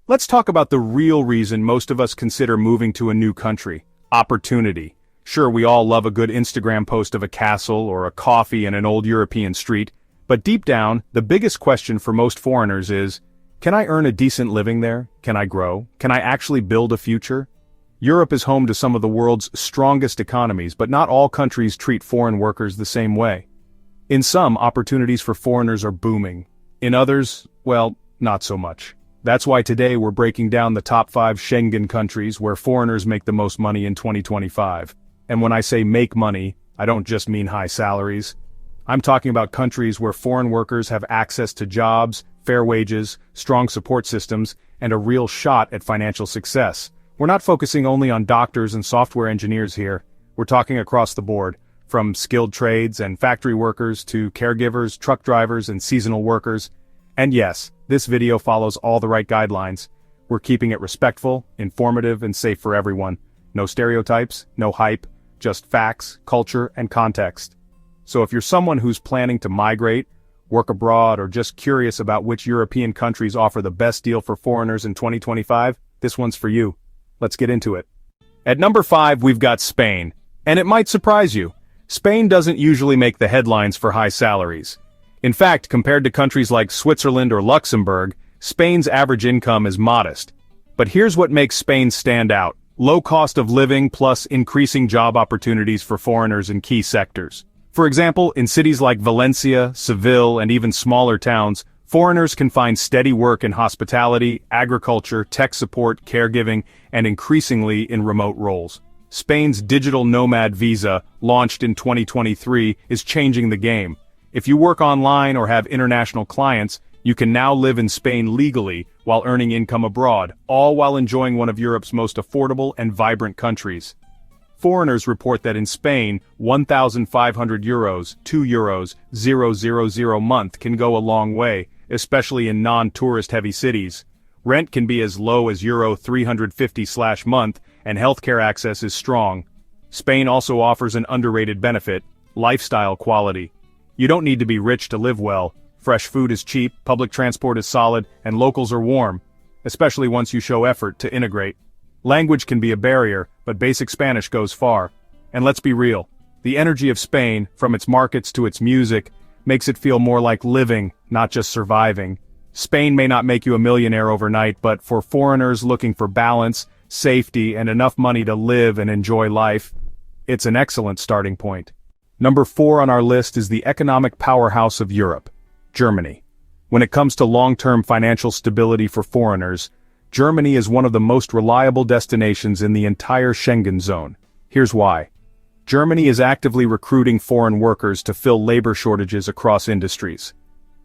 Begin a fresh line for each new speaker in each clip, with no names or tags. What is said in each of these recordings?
Let's talk about the real reason most of us consider moving to a new country: opportunity. Sure, we all love a good Instagram post of a castle or a coffee in an old European street, but deep down, the biggest question for most foreigners is, can I earn a decent living there? Can I grow? Can I actually build a future? Europe is home to some of the world's strongest economies, but not all countries treat foreign workers the same way. In some, opportunities for foreigners are booming. In others, well, not so much. That's why today we're breaking down the top 5 Schengen countries where foreigners make the most money in 2025. And when I say make money, I don't just mean high salaries. I'm talking about countries where foreign workers have access to jobs, fair wages, strong support systems, and a real shot at financial success. We're not focusing only on doctors and software engineers here. We're talking across the board, from skilled trades and factory workers to caregivers, truck drivers, and seasonal workers. And yes, this video follows all the right guidelines. We're keeping it respectful, informative, and safe for everyone. No stereotypes, no hype, just facts, culture, and context. So if you're someone who's planning to migrate, work abroad, or just curious about which European countries offer the best deal for foreigners in 2025, this one's for you. Let's get into it. At number 5, we've got Spain. And it might surprise you. Spain doesn't usually make the headlines for high salaries. In fact, compared to countries like Switzerland or Luxembourg, Spain's average income is modest. But here's what makes Spain stand out: low cost of living plus increasing job opportunities for foreigners in key sectors. For example, in cities like Valencia, Seville, and even smaller towns, foreigners can find steady work in hospitality, agriculture, tech support, caregiving, and increasingly in remote roles. Spain's digital nomad visa, launched in 2023, is changing the game. If you work online or have international clients, you can now live in Spain legally while earning income abroad, all while enjoying one of Europe's most affordable and vibrant countries. Foreigners report that in Spain, €1,500, €2,000 month can go a long way, especially in non-tourist heavy cities. Rent can be as low as €350/month, and healthcare access is strong. Spain also offers an underrated benefit: lifestyle quality. You don't need to be rich to live well. Fresh food is cheap, public transport is solid, and locals are warm, especially once you show effort to integrate. Language can be a barrier, but basic Spanish goes far. And let's be real, the energy of Spain, from its markets to its music, makes it feel more like living, not just surviving. Spain may not make you a millionaire overnight, but for foreigners looking for balance, safety, and enough money to live and enjoy life, it's an excellent starting point. Number 4 on our list is the economic powerhouse of Europe: Germany. When it comes to long-term financial stability for foreigners, Germany is one of the most reliable destinations in the entire Schengen zone. Here's why. Germany is actively recruiting foreign workers to fill labor shortages across industries.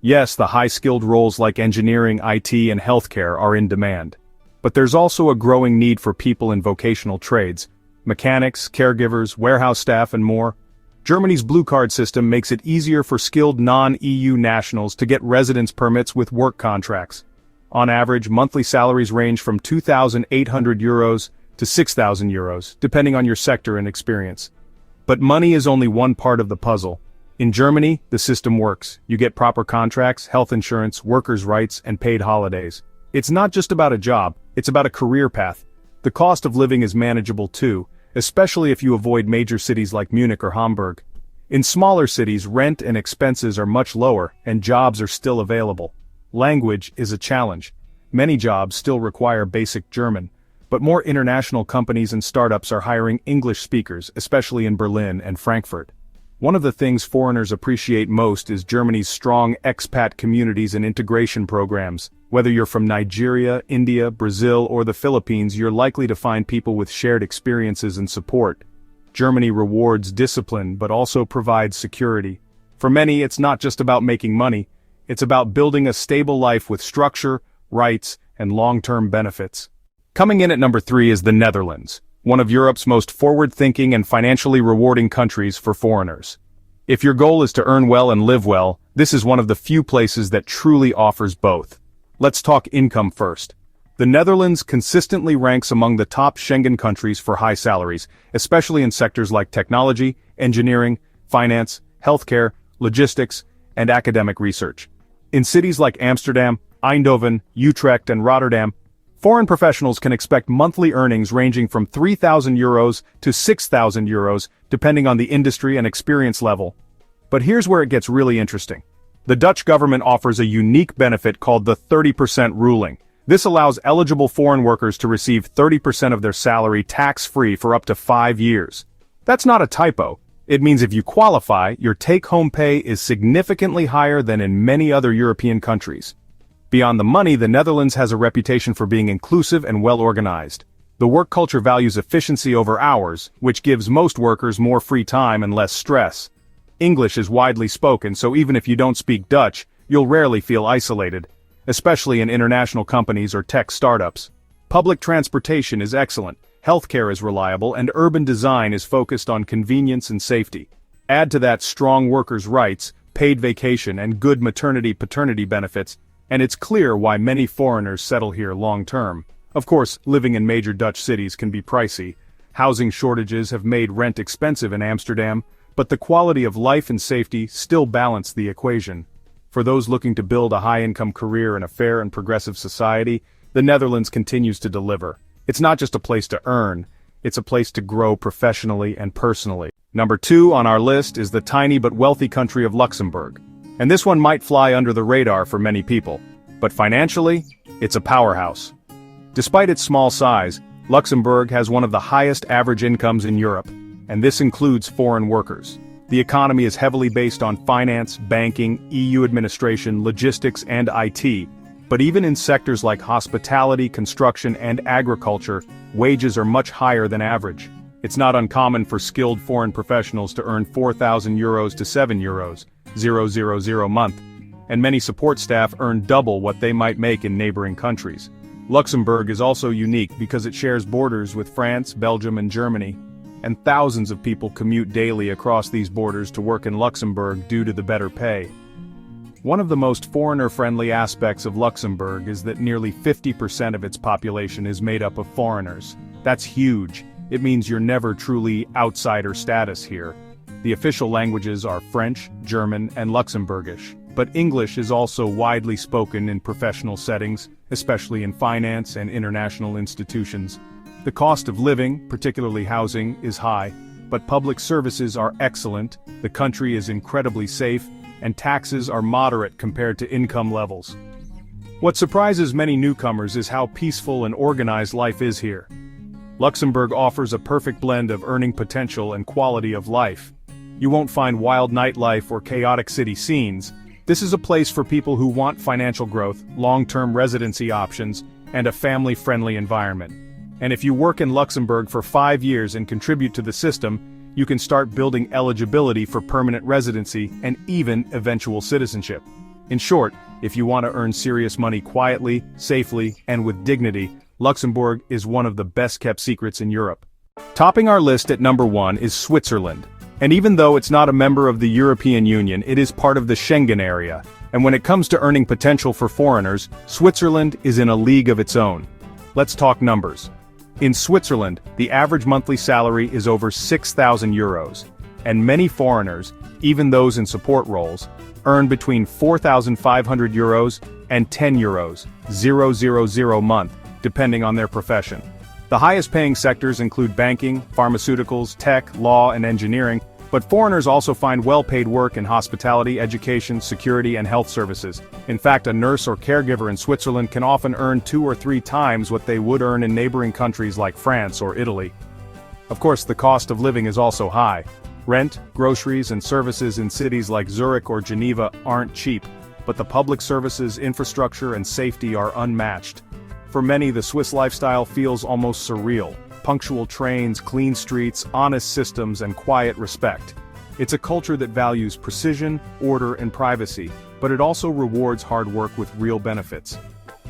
Yes, the high-skilled roles like engineering, IT, and healthcare are in demand. But there's also a growing need for people in vocational trades: mechanics, caregivers, warehouse staff, and more. Germany's blue card system makes it easier for skilled non-EU nationals to get residence permits with work contracts. On average, monthly salaries range from €2,800 to €6,000, depending on your sector and experience. But money is only one part of the puzzle. In Germany, the system works. You get proper contracts, health insurance, workers' rights, and paid holidays. It's not just about a job, it's about a career path. The cost of living is manageable too, especially if you avoid major cities like Munich or Hamburg. In smaller cities, rent and expenses are much lower, and jobs are still available. Language is a challenge. Many jobs still require basic German, but more international companies and startups are hiring English speakers, especially in Berlin and Frankfurt. One of the things foreigners appreciate most is Germany's strong expat communities and integration programs. Whether you're from Nigeria, India, Brazil, or the Philippines, you're likely to find people with shared experiences and support. Germany rewards discipline but also provides security. For many, it's not just about making money, it's about building a stable life with structure, rights, and long-term benefits. Coming in at number 3 is the Netherlands, one of Europe's most forward-thinking and financially rewarding countries for foreigners. If your goal is to earn well and live well, this is one of the few places that truly offers both. Let's talk income first. The Netherlands consistently ranks among the top Schengen countries for high salaries, especially in sectors like technology, engineering, finance, healthcare, logistics, and academic research. In cities like Amsterdam, Eindhoven, Utrecht, and Rotterdam, Foreign professionals can expect monthly earnings ranging from €3,000 to €6,000, depending on the industry and experience level. But here's where it gets really interesting. The Dutch government offers a unique benefit called the 30% ruling. This allows eligible foreign workers to receive 30% of their salary tax-free for up to 5 years. That's not a typo. It means if you qualify, your take-home pay is significantly higher than in many other European countries. Beyond the money, the Netherlands has a reputation for being inclusive and well-organized. The work culture values efficiency over hours, which gives most workers more free time and less stress. English is widely spoken, so even if you don't speak Dutch, you'll rarely feel isolated, especially in international companies or tech startups. Public transportation is excellent, healthcare is reliable, and urban design is focused on convenience and safety. Add to that strong workers' rights, paid vacation, and good maternity-paternity benefits, and it's clear why many foreigners settle here long-term. Of course, living in major Dutch cities can be pricey. Housing shortages have made rent expensive in Amsterdam, but the quality of life and safety still balance the equation. For those looking to build a high-income career in a fair and progressive society, the Netherlands continues to deliver. It's not just a place to earn, it's a place to grow professionally and personally. Number 2 on our list is the tiny but wealthy country of Luxembourg. And this one might fly under the radar for many people. But financially, it's a powerhouse. Despite its small size, Luxembourg has one of the highest average incomes in Europe, and this includes foreign workers. The economy is heavily based on finance, banking, EU administration, logistics, and IT. But even in sectors like hospitality, construction, and agriculture, wages are much higher than average. It's not uncommon for skilled foreign professionals to earn €4,000 to €7,000 a month, and many support staff earn double what they might make in neighboring countries. Luxembourg is also unique because it shares borders with France, Belgium, and Germany, and thousands of people commute daily across these borders to work in Luxembourg due to the better pay. One of the most foreigner-friendly aspects of Luxembourg is that nearly 50% of its population is made up of foreigners. That's huge. It means you're never truly outsider status here. The official languages are French, German, and Luxembourgish, but English is also widely spoken in professional settings, especially in finance and international institutions. The cost of living, particularly housing, is high, but public services are excellent, the country is incredibly safe, and taxes are moderate compared to income levels. What surprises many newcomers is how peaceful and organized life is here. Luxembourg offers a perfect blend of earning potential and quality of life. You won't find wild nightlife or chaotic city scenes. This is a place for people who want financial growth, long-term residency options, and a family-friendly environment. And if you work in Luxembourg for 5 years and contribute to the system, you can start building eligibility for permanent residency and even eventual citizenship. In short, if you want to earn serious money quietly, safely, and with dignity, Luxembourg is one of the best-kept secrets in Europe. Topping our list at number 1 is Switzerland. And even though it's not a member of the European Union, it is part of the Schengen area. And when it comes to earning potential for foreigners, Switzerland is in a league of its own. Let's talk numbers. In Switzerland, the average monthly salary is over €6,000, and many foreigners, even those in support roles, earn between €4,500 and €10,000 a month, depending on their profession. The highest-paying sectors include banking, pharmaceuticals, tech, law, and engineering, but foreigners also find well-paid work in hospitality, education, security, and health services. In fact, a nurse or caregiver in Switzerland can often earn 2 or 3 times what they would earn in neighboring countries like France or Italy. Of course, the cost of living is also high. Rent, groceries, and services in cities like Zurich or Geneva aren't cheap, but the public services, infrastructure, and safety are unmatched. For many, the Swiss lifestyle feels almost surreal. Punctual trains, clean streets, honest systems, and quiet respect. It's a culture that values precision, order, and privacy, but it also rewards hard work with real benefits.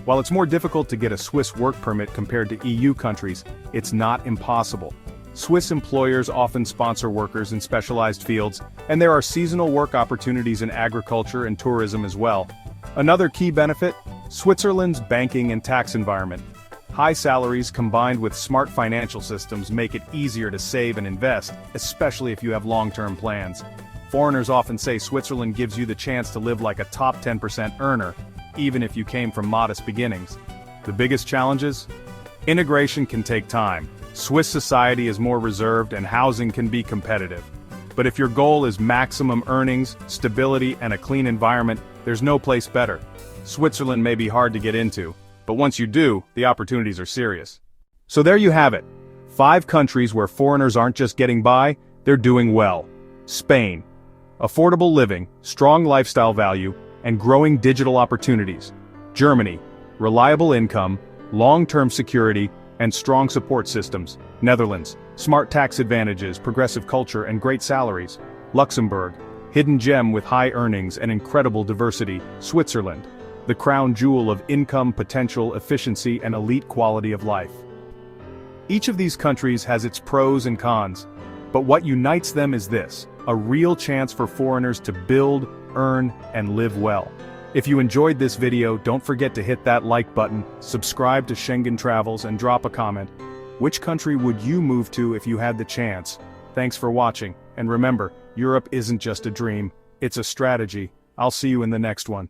While it's more difficult to get a Swiss work permit compared to EU countries, it's not impossible. Swiss employers often sponsor workers in specialized fields, and there are seasonal work opportunities in agriculture and tourism as well. Another key benefit: Switzerland's banking and tax environment. High salaries combined with smart financial systems make it easier to save and invest, especially if you have long-term plans. Foreigners often say Switzerland gives you the chance to live like a top 10% earner, even if you came from modest beginnings. The biggest challenges? Integration can take time. Swiss society is more reserved and housing can be competitive. But if your goal is maximum earnings, stability, and a clean environment, there's no place better. Switzerland may be hard to get into, but once you do, the opportunities are serious. So there you have it. 5 countries where foreigners aren't just getting by, they're doing well. Spain. Affordable living, strong lifestyle value, and growing digital opportunities. Germany. Reliable income, long-term security, and strong support systems. Netherlands. Smart tax advantages, progressive culture, and great salaries. Luxembourg. Hidden gem with high earnings and incredible diversity. Switzerland. The crown jewel of income, potential, efficiency, and elite quality of life. Each of these countries has its pros and cons, but what unites them is this: a real chance for foreigners to build, earn, and live well. If you enjoyed this video, don't forget to hit that like button, subscribe to Schengen Travels, and drop a comment. Which country would you move to if you had the chance? Thanks for watching, and remember, Europe isn't just a dream, it's a strategy. I'll see you in the next one.